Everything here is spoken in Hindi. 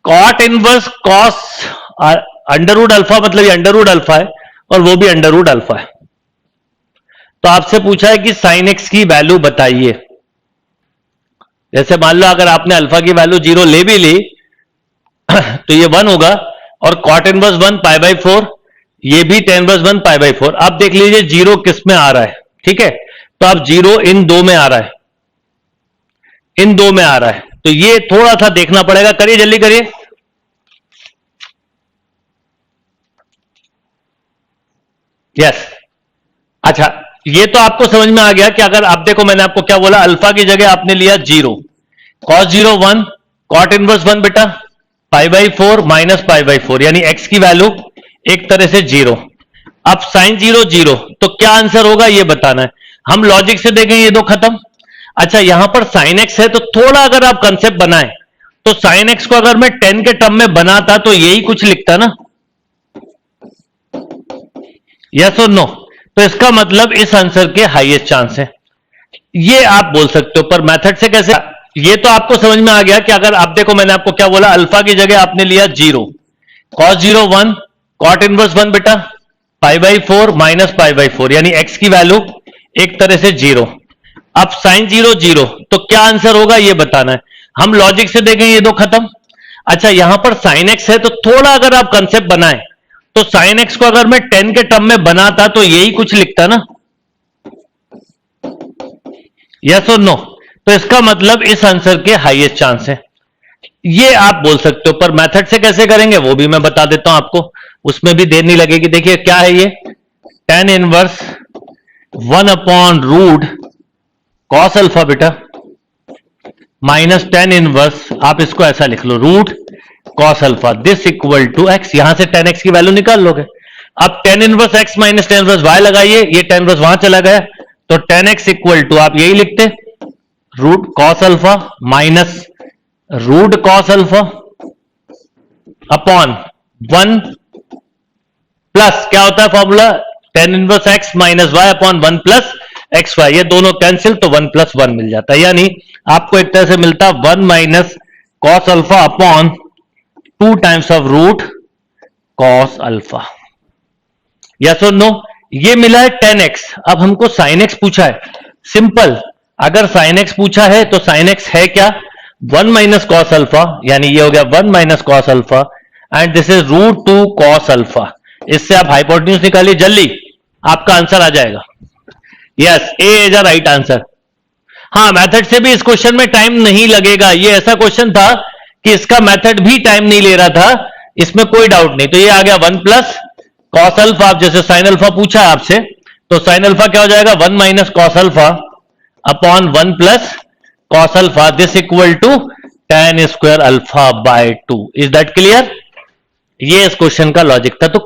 Cot inverse cos under root alpha, मतलब ये अंडर रूट अल्फा है और वो भी अंडर रूट अल्फा है। तो आपसे पूछा है कि साइन एक्स की वैल्यू बताइए। जैसे मान लो अगर आपने अल्फा की वैल्यू 0 ले भी ली तो ये 1 होगा, और कॉट इनवर्स 1 पाई बाई 4, ये भी tan इनवर्स 1 पाई बाई 4। आप देख लीजिए 0 किस में आ रहा है, ठीक है, तो आप 0 इन दो में आ रहा है, इन दो में आ रहा है, तो ये थोड़ा सा देखना पड़ेगा। करिए जल्दी करिए। यस, अच्छा ये तो आपको समझ में आ गया कि अगर आप देखो मैंने आपको क्या बोला, अल्फा की जगह आपने लिया 0, cos 0 1, कॉट इनवर्स 1 बेटा pi by 4 minus pi by 4, यानी x की वैल्यू एक तरह से 0। अब साइन 0 0, तो क्या आंसर होगा ये बताना है। हम लॉजिक से देखें ये दो खत्म। अच्छा यहां पर साइन x है, तो थोड़ा अगर आप कंसेप्ट बनाएं तो साइन x को अगर मैं 10 के टर्म में बनाता तो यही कुछ लिखता ना, यस और नो। तो इसका मतलब इस आंसर के हाईएस्ट चांस है, ये आप बोल सकते हो। पर मेथड से कैसे, ये तो आपको समझ में आ गया कि अगर आप देखो मैंने आपको क्या बोला, अल्फा की जगह आपने लिया 0, cos 0 1, कॉट इनवर्स 1 बेटा pi by 4 minus pi by 4, यानी x की वैल्यू एक तरह से 0। अब साइन 0 0, तो क्या आंसर होगा ये बताना है। हम लॉजिक से देखें ये दो खत्म। अच्छा यहां पर साइन x है, तो थोड़ा अगर आप कंसेप्ट बनाएं तो साइन x को अगर मैं 10 के टर्म में बनाता तो यही कुछ लिखता ना, यस और नो। तो इसका मतलब इस आंसर के हाईएस्ट चांस है, ये आप बोल सकते हो। पर मेथड से कैसे करेंगे वो भी मैं बता देता हूं आपको, उसमें भी देर नहीं लगेगी। देखिए क्या है ये, tan inverse 1 upon root cos alpha बेटा माइनस tan इनवर्स, आप इसको ऐसा लिख लो, root cos alpha, this equal to x। यहां से tan x की वैल्यू निकाल लोगे। अब tan inverse x minus tan inverse y लगाइए, ये tan इनवर्स वहां चला गया, तो tan x इक्वल टू आप यही लिखते, root cos alpha minus root cos alpha upon 1 plus क्या होता है formula, tan inverse x minus y upon 1 plus X Y, ये दोनों कैंसिल तो 1 प्लस 1 मिल जाता है, यानी आपको एक तरह से मिलता 1 minus cos alpha upon 2 times of root cos alpha. Yes और नो। ये मिला है tan x। अब हमको sin x पूछा है। सिंपल, अगर sin x पूछा है तो sin x है क्या, 1 माइनस कॉस अल्फा, यानी ये हो गया 1 minus cos alpha, and this is root 2 cos alpha. इससे आप हाइपोटेन्यूज निकालिए जल्दी, आपका आंसर आ जाएगा। Yes, A is a right answer. हाँ, मेथड से भी इस क्वेश्चन में टाइम नहीं लगेगा। ये ऐसा क्वेश्चन था कि इसका मेथड भी टाइम नहीं ले रहा था, इसमें कोई डाउट नहीं। तो ये आ गया 1 प्लस कॉस अल्फा, जैसे साइन अल्फा पूछा है आपसे, तो साइन अल्फा क्या हो जाएगा, 1 minus cos alpha upon 1 plus cos alpha, this equal to tan square alpha by 2। Is that clear? ये इस क्वेश्चन का लॉजिक था। तो